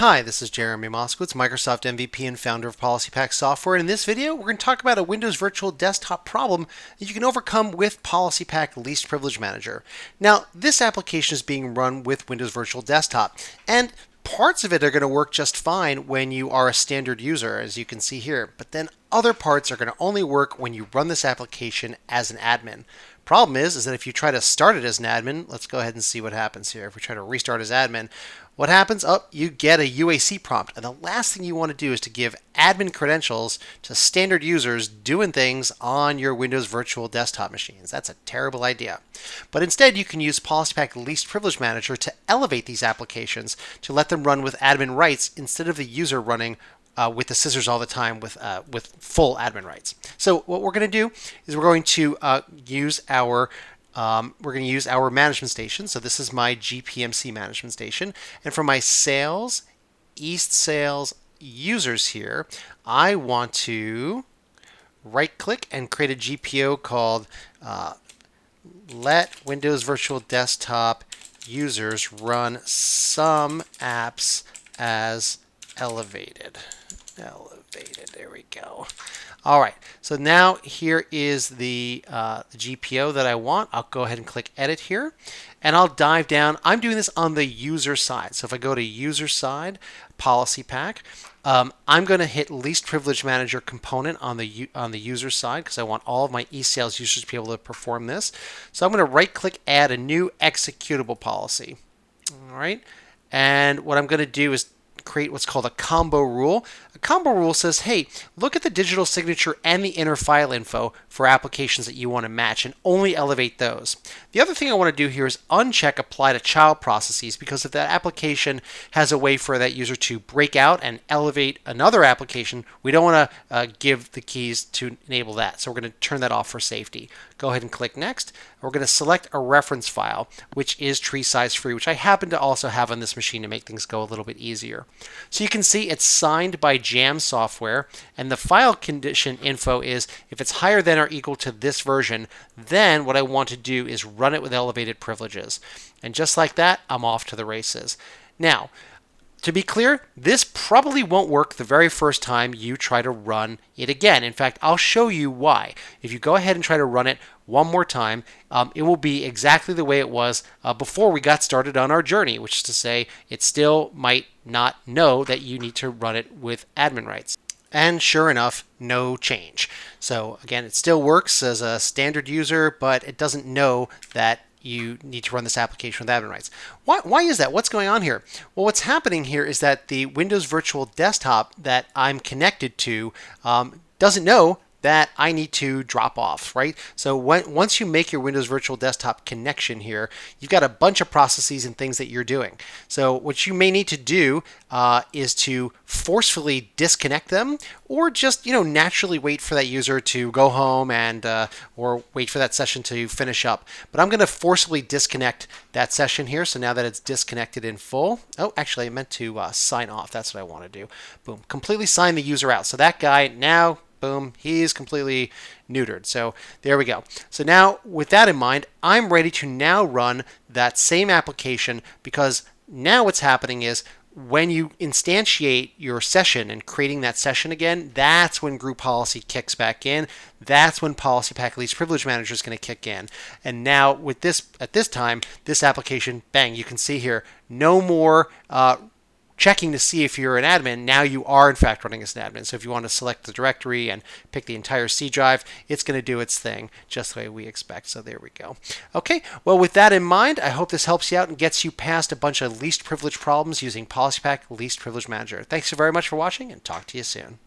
Hi, this is Jeremy Moskowitz, Microsoft MVP and founder of PolicyPak Software. And in this video, we're going to talk about a Windows Virtual Desktop problem that you can overcome with PolicyPak Least Privilege Manager. Now, this application is being run with Windows Virtual Desktop, and parts of it are going to work just fine when you are a standard user, as you can see here. But then other parts are going to only work when you run this application as an admin. Problem is that if you try to start it as an admin, let's go ahead and see what happens here. If we try to restart as admin, what happens? Oh, you get a UAC prompt. And the last thing you want to do is to give admin credentials to standard users doing things on your Windows Virtual Desktop machines. That's a terrible idea. But instead, you can use PolicyPak Least Privilege Manager to elevate these applications to let them run with admin rights instead of the user running with the scissors all the time with full admin rights. So what we're going to do is we're going to use our management station. So this is my GPMC management station, and for my sales, East Sales users here, I want to right-click and create a GPO called Let Windows Virtual Desktop Users Run Some Apps as Elevated. There we go. All right, so now here is the GPO that I want. I'll go ahead and click Edit here, and I'll dive down. I'm doing this on the user side. So if I go to User Side, PolicyPak, I'm going to hit Least Privilege Manager component on the user side because I want all of my eSales users to be able to perform this. So I'm going to right-click, Add a new executable policy. All right, and what I'm going to do is create what's called a combo rule. A combo rule says, hey, look at the digital signature and the inner file info for applications that you want to match and only elevate those. The other thing I want to do here is uncheck apply to child processes, because if that application has a way for that user to break out and elevate another application, we don't want to give the keys to enable that. So we're going to turn that off for safety. Go ahead and click Next. We're going to select a reference file, which is tree size free, which I happen to also have on this machine to make things go a little bit easier. So you can see it's signed by Jam Software, and the file condition info is if it's higher than or equal to this version, then what I want to do is run it with elevated privileges. And just like that, I'm off to the races. Now, to be clear, this probably won't work the very first time you try to run it again. In fact, I'll show you why. If you go ahead and try to run it one more time, it will be exactly the way it was before we got started on our journey, which is to say it still might not know that you need to run it with admin rights. And sure enough, no change. So again, it still works as a standard user, but it doesn't know that you need to run this application with admin rights. Why is that? What's going on here? Well, what's happening here is that the Windows Virtual Desktop that I'm connected to doesn't know that I need to drop off, right? So once you make your Windows Virtual Desktop connection here, you've got a bunch of processes and things that you're doing. So what you may need to do is to forcefully disconnect them, or just naturally wait for that user to go home and or wait for that session to finish up. But I'm going to forcibly disconnect that session here. So now that it's disconnected in full, oh, actually I meant to sign off. That's what I want to do. Boom, completely sign the user out. So that guy now, boom, he's completely neutered. So there we go. So now with that in mind, I'm ready to now run that same application, because now what's happening is when you instantiate your session and creating that session again, that's when group policy kicks back in. That's when PolicyPak Least Privilege Manager is going to kick in. And now with this, at this time, this application, bang, you can see here, no more checking to see if you're an admin. Now you are in fact running as an admin. So if you want to select the directory and pick the entire C drive, it's going to do its thing just the way we expect. So there we go. Okay, well, with that in mind, I hope this helps you out and gets you past a bunch of least privilege problems using PolicyPak Least Privilege Manager. Thanks so very much for watching, and talk to you soon.